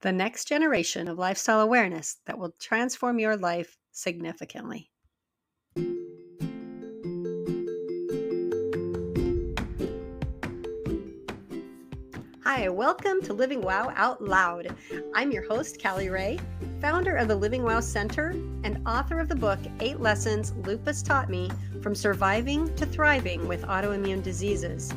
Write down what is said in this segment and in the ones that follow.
the next generation of lifestyle awareness that will transform your life significantly. Hi, welcome to Living Wow Out Loud. I'm your host, Callie Ray, founder of the Living Wow Center and author of the book, 8 Lessons Lupus Taught Me from Surviving to Thriving with Autoimmune Diseases.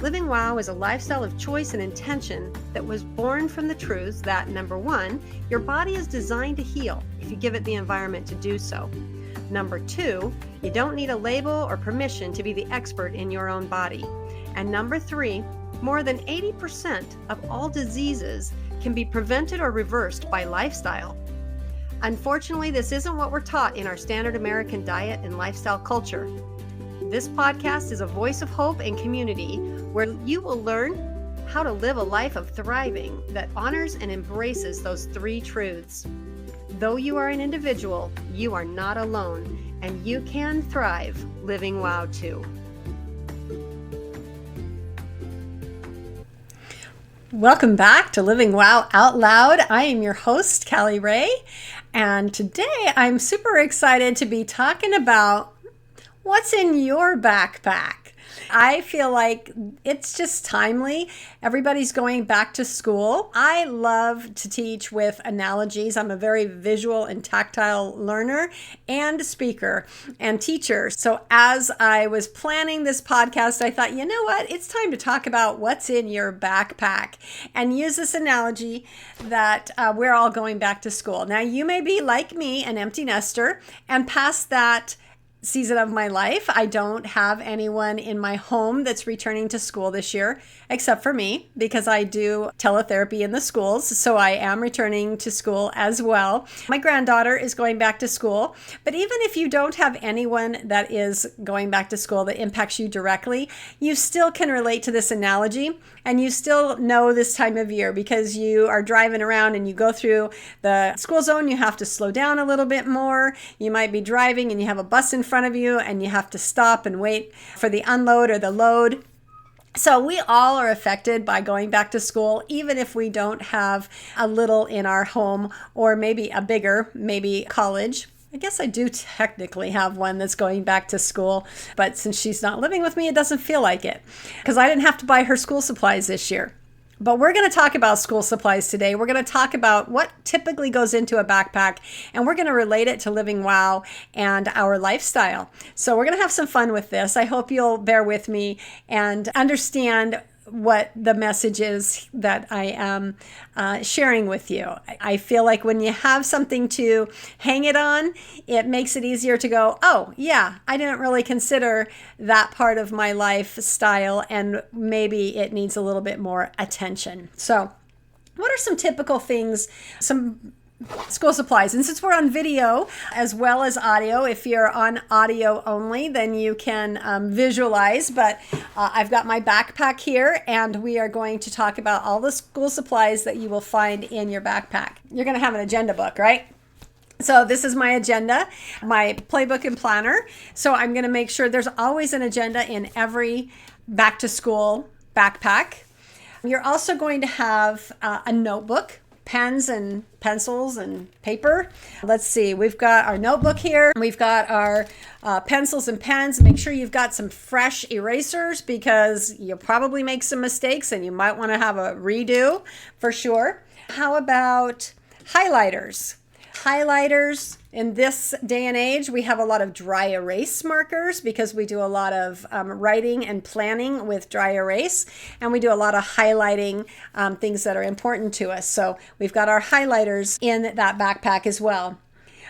Living Wow is a lifestyle of choice and intention that was born from the truths that, number one, your body is designed to heal if you give it the environment to do so. Number two, you don't need a label or permission to be the expert in your own body. And number three, more than 80% of all diseases can be prevented or reversed by lifestyle. Unfortunately, this isn't what we're taught in our standard American diet and lifestyle culture. This podcast is a voice of hope and community where you will learn how to live a life of thriving that honors and embraces those 3 truths. Though you are an individual, you are not alone, and you can thrive living wow too. Welcome back to Living Wow Out Loud. I am your host, Callie Ray, and today I'm super excited to be talking about what's in your backpack. I feel like it's just timely. Everybody's going back to school. I love to teach with analogies. I'm a very visual and tactile learner and speaker and teacher. So as I was planning this podcast, I thought, you know what? It's time to talk about what's in your backpack and use this analogy that we're all going back to school. Now, you may be like me, an empty nester, and past that season of my life. I don't have anyone in my home that's returning to school this year, except for me, because I do teletherapy in the schools. So I am returning to school as well. My granddaughter is going back to school. But even if you don't have anyone that is going back to school that impacts you directly, you still can relate to this analogy. And you still know this time of year because you are driving around and you go through the school zone. You have to slow down a little bit more. You might be driving and you have a bus in front of you and you have to stop and wait for the unload or the load. So we all are affected by going back to school, even if we don't have a little in our home or maybe a bigger, maybe college. I guess I do technically have one that's going back to school, but since she's not living with me, it doesn't feel like it because I didn't have to buy her school supplies this year. But we're going to talk about school supplies today. We're going to talk about what typically goes into a backpack, and we're going to relate it to Living Wow and our lifestyle. So we're going to have some fun with this. I hope you'll bear with me and understand what the message is that I am sharing with you. I feel like when you have something to hang it on, it makes it easier to go, oh yeah, I didn't really consider that part of my lifestyle and maybe it needs a little bit more attention. So what are some typical things, some school supplies? And since we're on video as well as audio, if you're on audio only, then you can visualize. But I've got my backpack here, and we are going to talk about all the school supplies that you will find in your backpack. You're going to have an agenda book, right? So this is my agenda, my playbook and planner. So I'm going to make sure there's always an agenda in every back to school backpack. You're also going to have a notebook, pens and pencils and paper. Let's see, we've got our notebook here. We've got our pencils and pens. Make sure you've got some fresh erasers because you'll probably make some mistakes and you might want to have a redo for sure. How about highlighters? Highlighters in this day and age, we have a lot of dry erase markers because we do a lot of writing and planning with dry erase, and we do a lot of highlighting things that are important to us. So we've got our highlighters in that backpack as well.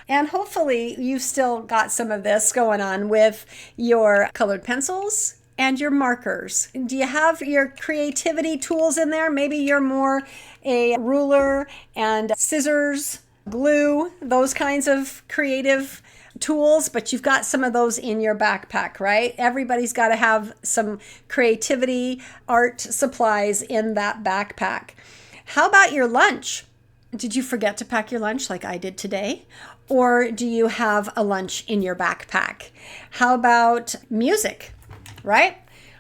And hopefully you've still got some of this going on with your colored pencils and your markers. Do you have your creativity tools in there? Maybe you're more a ruler and scissors, glue, those kinds of creative tools, but you've got some of those in your backpack, right? Everybody's got to have some creativity, art supplies in that backpack. How about your lunch? Did you forget to pack your lunch like I did today? Or do you have a lunch in your backpack? How about music, right?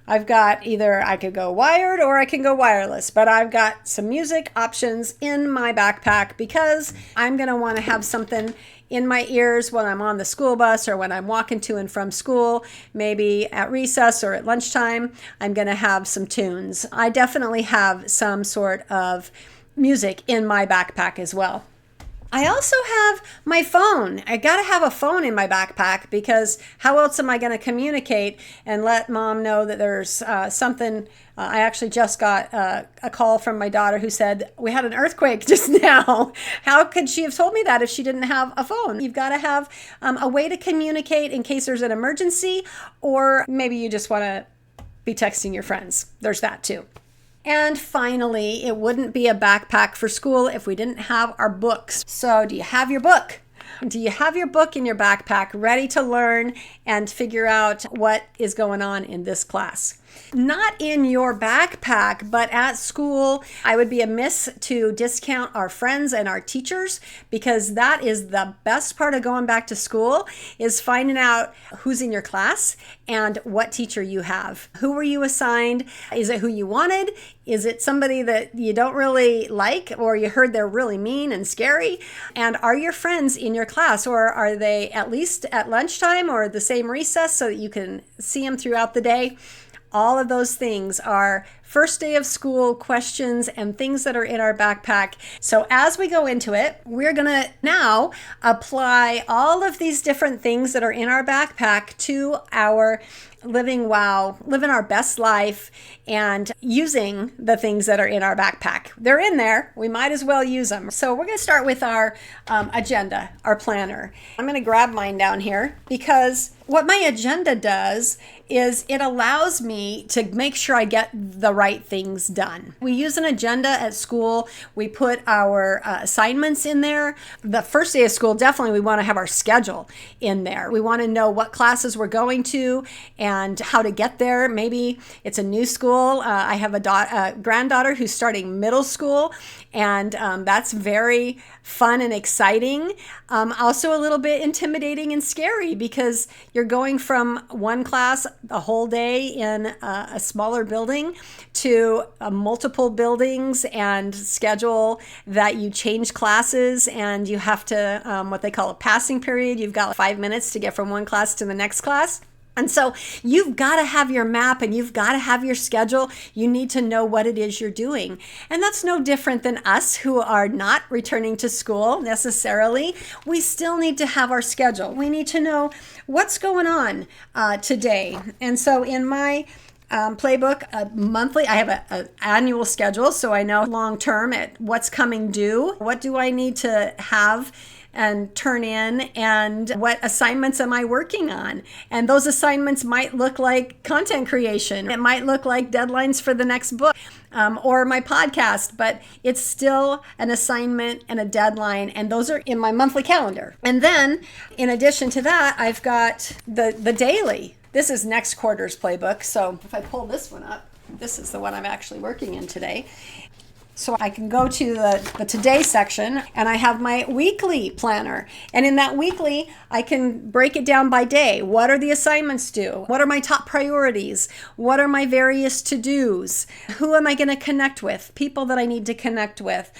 I've got either I could go wired or I can go wireless, but I've got some music options in my backpack because I'm going to want to have something in my ears when I'm on the school bus or when I'm walking to and from school, maybe at recess or at lunchtime. I'm going to have some tunes. I definitely have some sort of music in my backpack as well. I also have my phone. I got to have a phone in my backpack because how else am I going to communicate and let mom know that there's something? I actually just got a call from my daughter who said, we had an earthquake just now. How could she have told me that if she didn't have a phone? You've got to have a way to communicate in case there's an emergency, or maybe you just want to be texting your friends. There's that too. And finally, it wouldn't be a backpack for school if we didn't have our books. So do you have your book? Do you have your book in your backpack ready to learn and figure out what is going on in this class? Not in your backpack, but at school. I would be amiss to discount our friends and our teachers because that is the best part of going back to school is finding out who's in your class and what teacher you have. Who were you assigned? Is it who you wanted? Is it somebody that you don't really like or you heard they're really mean and scary? And are your friends in your class, or are they at least at lunchtime or the same recess so that you can see them throughout the day? All of those things are first day of school questions and things that are in our backpack. So as we go into it, we're going to now apply all of these different things that are in our backpack to our living our best life and using the things that are in our backpack. They're in there. We might as well use them. So we're going to start with our agenda, our planner. I'm going to grab mine down here because what my agenda does is it allows me to make sure I get the right things done. We use an agenda at school. We put our assignments in there. The first day of school, definitely we want to have our schedule in there. We want to know what classes we're going to and how to get there. Maybe it's a new school. I have a granddaughter who's starting middle school, and that's very fun and exciting. Also a little bit intimidating and scary because you're going from one class a whole day in a smaller building to multiple buildings and schedule that you change classes and you have to, what they call a passing period. You've got 5 minutes to get from one class to the next class. And so you've got to have your map and you've got to have your schedule. You need to know what it is you're doing. And that's no different than us who are not returning to school necessarily. We still need to have our schedule. We need to know what's going on today. And so in my playbook, monthly, I have an annual schedule. So I know long term at what's coming due. What do I need to have and turn in, and what assignments am I working on? And those assignments might look like content creation. It might look like deadlines for the next book or my podcast, but it's still an assignment and a deadline. And those are in my monthly calendar. And then in addition to that, I've got the daily. This is next quarter's playbook. So if I pull this one up, this is the one I'm actually working in today. So I can go to the today section and I have my weekly planner. And in that weekly, I can break it down by day. What are the assignments due? What are my top priorities? What are my various to-dos? Who am I going to connect with? People that I need to connect with.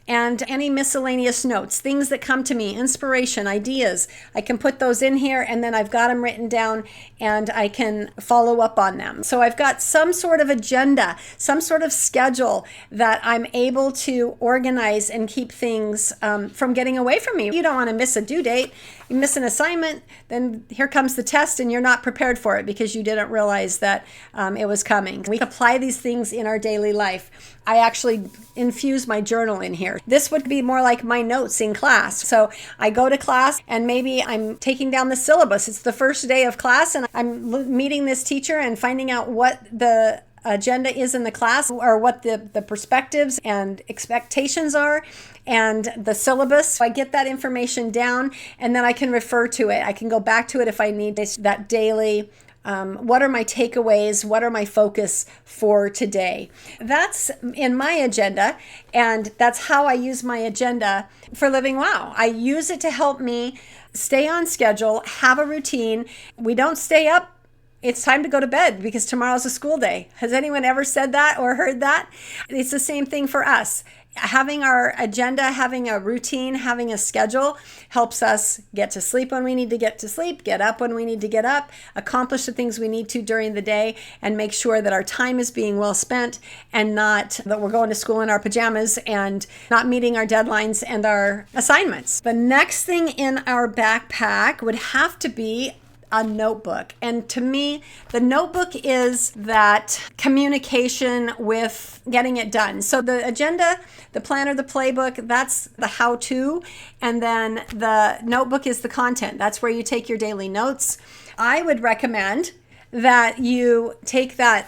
And any miscellaneous notes, things that come to me, inspiration, ideas, I can put those in here and then I've got them written down and I can follow up on them. So I've got some sort of agenda, some sort of schedule that I'm able to organize and keep things from getting away from me. You don't want to miss a due date. You miss an assignment, then here comes the test and you're not prepared for it because you didn't realize that it was coming. We apply these things in our daily life. I actually infuse my journal in here. This would be more like my notes in class. So I go to class and maybe I'm taking down the syllabus. It's the first day of class and I'm meeting this teacher and finding out what the agenda is in the class or what the perspectives and expectations are and the syllabus. I get that information down and then I can refer to it. I can go back to it if I need that daily. What are my takeaways? What are my focus for today? That's in my agenda, and that's how I use my agenda for Living Wow. I use it to help me stay on schedule, have a routine. We don't stay up it's time to go to bed because tomorrow's a school day. Has anyone ever said that or heard that? It's the same thing for us. Having our agenda, having a routine, having a schedule helps us get to sleep when we need to get to sleep, get up when we need to get up, accomplish the things we need to during the day, and make sure that our time is being well spent and not that we're going to school in our pajamas and not meeting our deadlines and our assignments. The next thing in our backpack would have to be a notebook. And to me, the notebook is that communication with getting it done. So the agenda, the planner, the playbook, that's the how-to. And then the notebook is the content. That's where you take your daily notes. I would recommend that you take that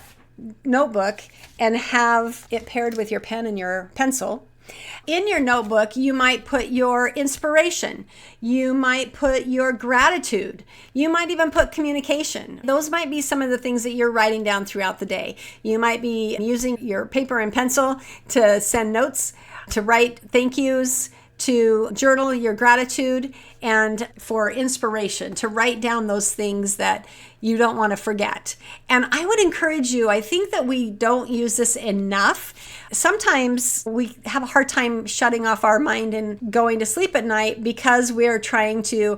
notebook and have it paired with your pen and your pencil. In your notebook, you might put your inspiration. You might put your gratitude. You might even put communication. Those might be some of the things that you're writing down throughout the day. You might be using your paper and pencil to send notes, to write thank yous, to journal your gratitude, and for inspiration, to write down those things that you don't want to forget. And I would encourage you, I think that we don't use this enough. Sometimes we have a hard time shutting off our mind and going to sleep at night because we're trying to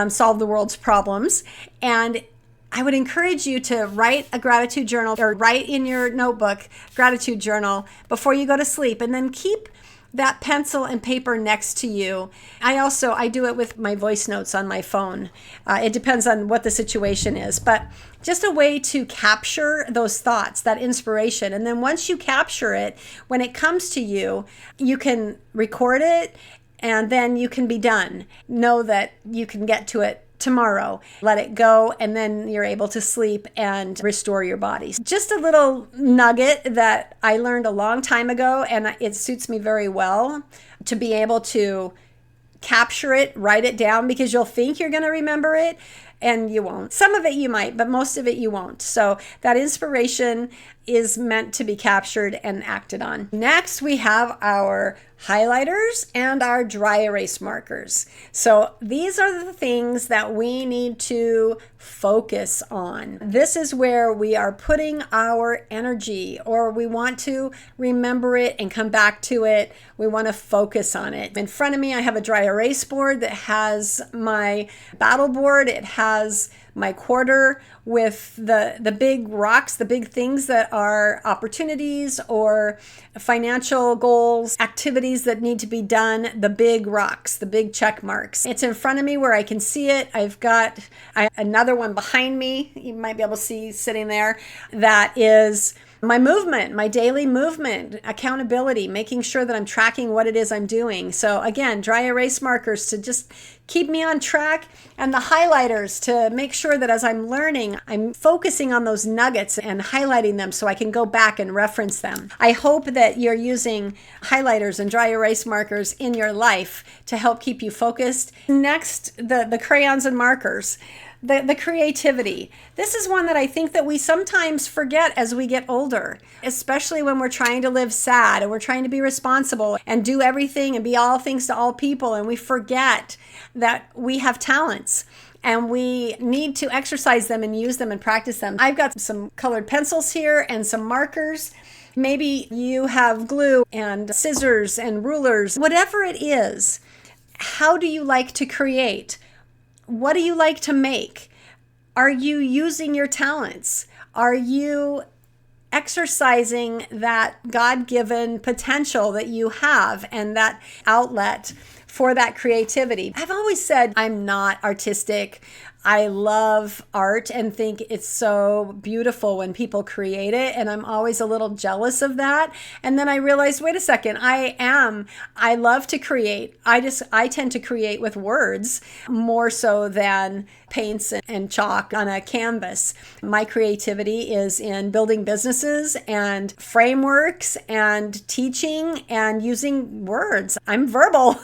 solve the world's problems. And I would encourage you to write a gratitude journal or write in your notebook gratitude journal before you go to sleep, and then keep that pencil and paper next to you. I do it with my voice notes on my phone. It depends on what the situation is, but just a way to capture those thoughts, that inspiration. And then once you capture it, when it comes to you, you can record it and then you can be done. Know that you can get to it tomorrow, let it go, and then you're able to sleep and restore your body. Just a little nugget that I learned a long time ago, and it suits me very well to be able to capture it, write it down, because you'll think you're going to remember it and you won't. Some of it you might, but most of it you won't. So that inspiration is meant to be captured and acted on. Next, we have our highlighters and our dry erase markers. So these are the things that we need to focus on. This is where we are putting our energy, or we want to remember it and come back to it. We want to focus on it. In front of me, I have a dry erase board that has my battle board. It has my quarter with the big rocks, the big things that are opportunities or financial goals, activities that need to be done, the big rocks, the big check marks. It's in front of me where I can see it. I've got another one behind me, you might be able to see sitting there, that is my movement, my daily movement, accountability, making sure that I'm tracking what it is I'm doing. So again, dry erase markers to just keep me on track, and the highlighters to make sure that as I'm learning, I'm focusing on those nuggets and highlighting them so I can go back and reference them. I hope that you're using highlighters and dry erase markers in your life to help keep you focused. Next, the crayons and markers. The creativity. This is one that I think that we sometimes forget as we get older, especially when we're trying to live sad and we're trying to be responsible and do everything and be all things to all people. And we forget that we have talents and we need to exercise them and use them and practice them. I've got some colored pencils here and some markers. Maybe you have glue and scissors and rulers. Whatever it is, how do you like to create? What do you like to make? Are you using your talents? Are you exercising that God-given potential that you have and that outlet for that creativity? I've always said I'm not artistic. I love art and think it's so beautiful when people create it. And I'm always a little jealous of that. And then I realized, wait a second, I love to create. I tend to create with words more so than paints and chalk on a canvas. My creativity is in building businesses and frameworks and teaching and using words. I'm verbal.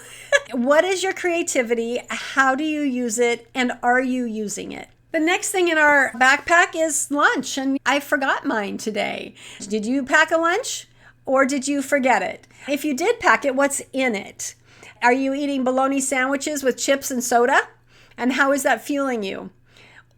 What is your creativity? How do you use it? And are you using it? The next thing in our backpack is lunch, and I forgot mine today. Did you pack a lunch or did you forget it? If you did pack it, what's in it? Are you eating bologna sandwiches with chips and soda? And how is that fueling you?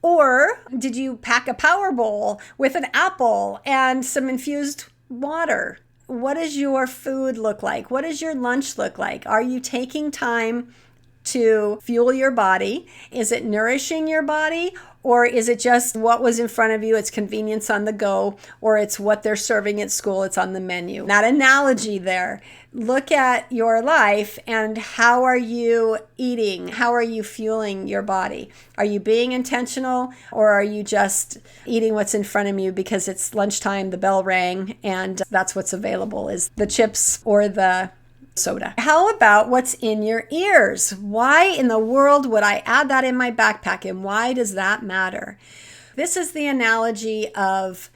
Or did you pack a power bowl with an apple and some infused water? What does your food look like? What does your lunch look like? Are you taking time to fuel your body? Is it nourishing your body? Or is it just what was in front of you? It's convenience on the go, or it's what they're serving at school. It's on the menu. That analogy there. Look at your life and how are you eating? How are you fueling your body? Are you being intentional, or are you just eating what's in front of you because it's lunchtime, the bell rang, and that's what's available is the chips or the soda? How about what's in your ears? Why in the world would I add that in my backpack, and why does that matter? This is the analogy of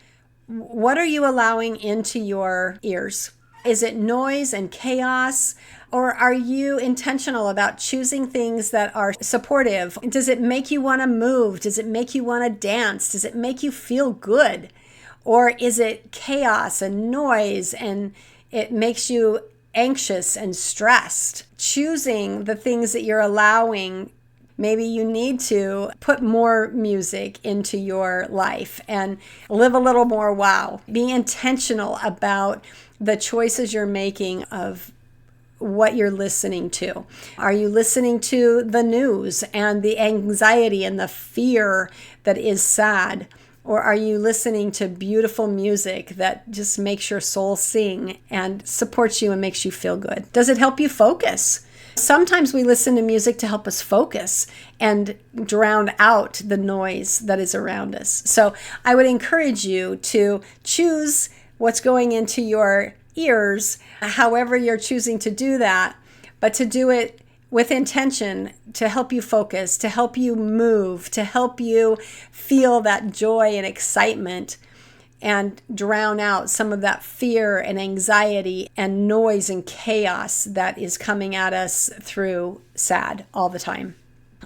what are you allowing into your ears? Is it noise and chaos, or are you intentional about choosing things that are supportive? Does it make you want to move? Does it make you want to dance? Does it make you feel good? Or is it chaos and noise and it makes you anxious and stressed? Choosing the things that you're allowing. Maybe you need to put more music into your life and live a little more wow. Be intentional about the choices you're making of what you're listening to. Are you listening to the news and the anxiety and the fear that is sad? Or are you listening to beautiful music that just makes your soul sing and supports you and makes you feel good? Does it help you focus? Sometimes we listen to music to help us focus and drown out the noise that is around us. So I would encourage you to choose what's going into your ears, however you're choosing to do that, but to do it with intention to help you focus, to help you move, to help you feel that joy and excitement and drown out some of that fear and anxiety and noise and chaos that is coming at us through SAD all the time.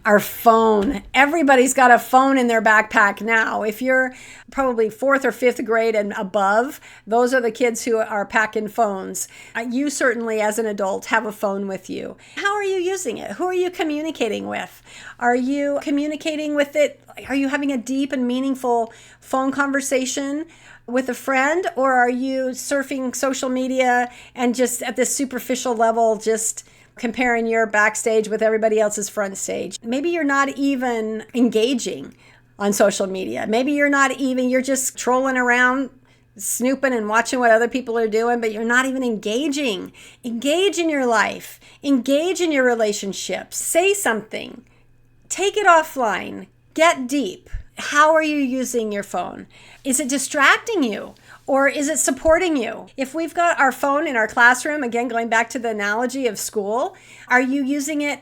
Our phone. Everybody's got a phone in their backpack now. If you're probably 4th or 5th grade and above, those are the kids who are packing phones. You certainly, as an adult, have a phone with you. How are you using it? Who are you communicating with? Are you communicating with it? Are you having a deep and meaningful phone conversation with a friend? Or are you surfing social media and just at this superficial level, just comparing your backstage with everybody else's front stage? Maybe you're not even engaging on social media. Maybe you're just trolling around, snooping and watching what other people are doing, but you're not even engaging. Engage in your life. Engage in your relationships. Say something. Take it offline. Get deep. How are you using your phone? Is it distracting you? Or is it supporting you? If we've got our phone in our classroom, again, going back to the analogy of school, are you using it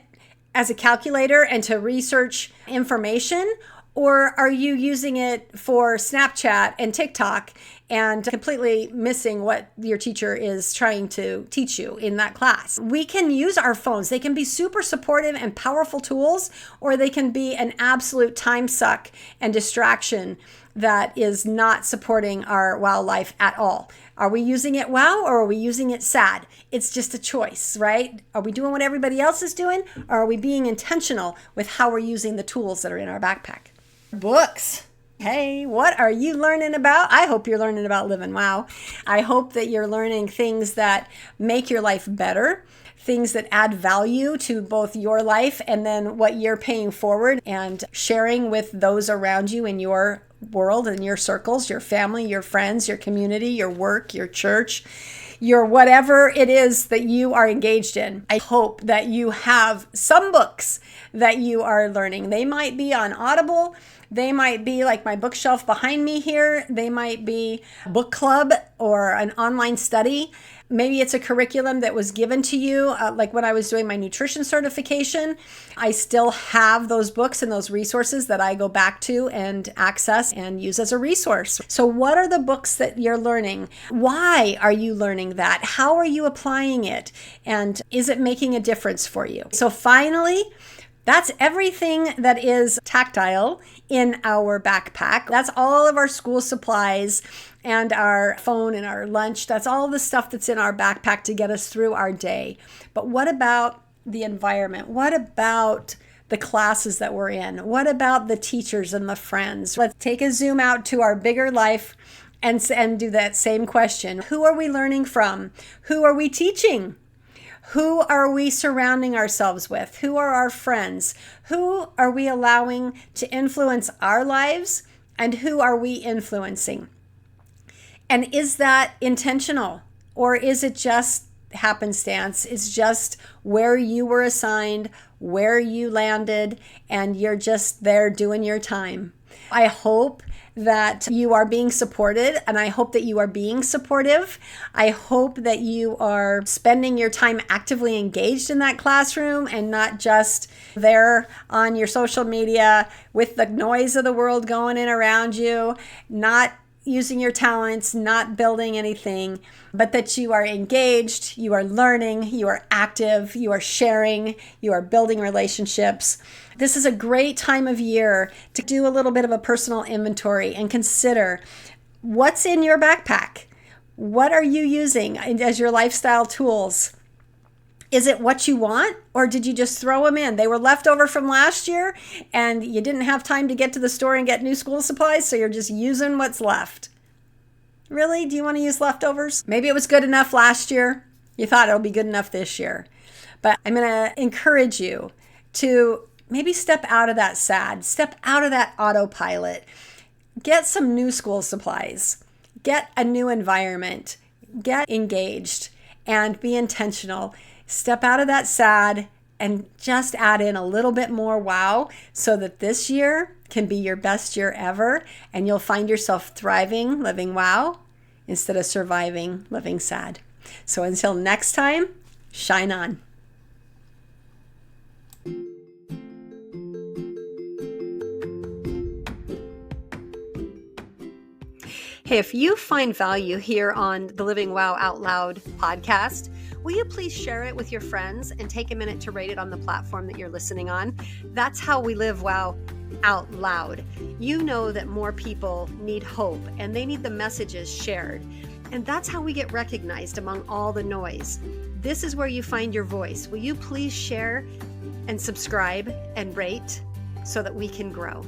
as a calculator and to research information? Or are you using it for Snapchat and TikTok and completely missing what your teacher is trying to teach you in that class? We can use our phones. They can be super supportive and powerful tools, or they can be an absolute time suck and distraction that is not supporting our wow life at all. Are we using it wow, or are we using it sad? It's just a choice, right? Are we doing what everybody else is doing, or are we being intentional with how we're using the tools that are in our backpack? Books. Hey, what are you learning about? I hope you're learning about living wow. I hope that you're learning things that make your life better, things that add value to both your life and then what you're paying forward and sharing with those around you in your world and your circles, your family, your friends, your community, your work, your church, your whatever it is that you are engaged in. I hope that you have some books that you are learning. They might be on Audible. They might be like my bookshelf behind me here. They might be book club or an online study. Maybe it's a curriculum that was given to you. Like when I was doing my nutrition certification, I still have those books and those resources that I go back to and access and use as a resource. So what are the books that you're learning? Why are you learning that? How are you applying it? And is it making a difference for you? So finally, that's everything that is tactile in our backpack. That's all of our school supplies and our phone and our lunch. That's all the stuff that's in our backpack to get us through our day. But what about the environment? What about the classes that we're in? What about the teachers and the friends? Let's take a zoom out to our bigger life and do that same question. Who are we learning from? Who are we teaching? Who are we surrounding ourselves with? Who are our friends? Who are we allowing to influence our lives? And who are we influencing? And is that intentional? Or is it just happenstance? It's just where you were assigned, where you landed, and you're just there doing your time. I hope that you are being supported, and I hope that you are being supportive. I hope that you are spending your time actively engaged in that classroom and not just there on your social media with the noise of the world going in around you, not using your talents, not building anything, but that you are engaged, you are learning, you are active, you are sharing, you are building relationships. This is a great time of year to do a little bit of a personal inventory and consider what's in your backpack. What are you using as your lifestyle tools? Is it what you want, or did you just throw them in? They were left over from last year and you didn't have time to get to the store and get new school supplies, so you're just using what's left. Really? Do you want to use leftovers? Maybe it was good enough last year. You thought it'll be good enough this year. But I'm going to encourage you to maybe step out of that step out of that autopilot. Get some new school supplies. Get a new environment. Get engaged and be intentional. Step out of that sad and just add in a little bit more wow so that this year can be your best year ever and you'll find yourself thriving, living wow, instead of surviving, living sad. So until next time, shine on. Hey, if you find value here on the Living Wow Out Loud podcast, will you please share it with your friends and take a minute to rate it on the platform that you're listening on? That's how we live wow out loud. You know that more people need hope and they need the messages shared. And that's how we get recognized among all the noise. This is where you find your voice. Will you please share and subscribe and rate so that we can grow?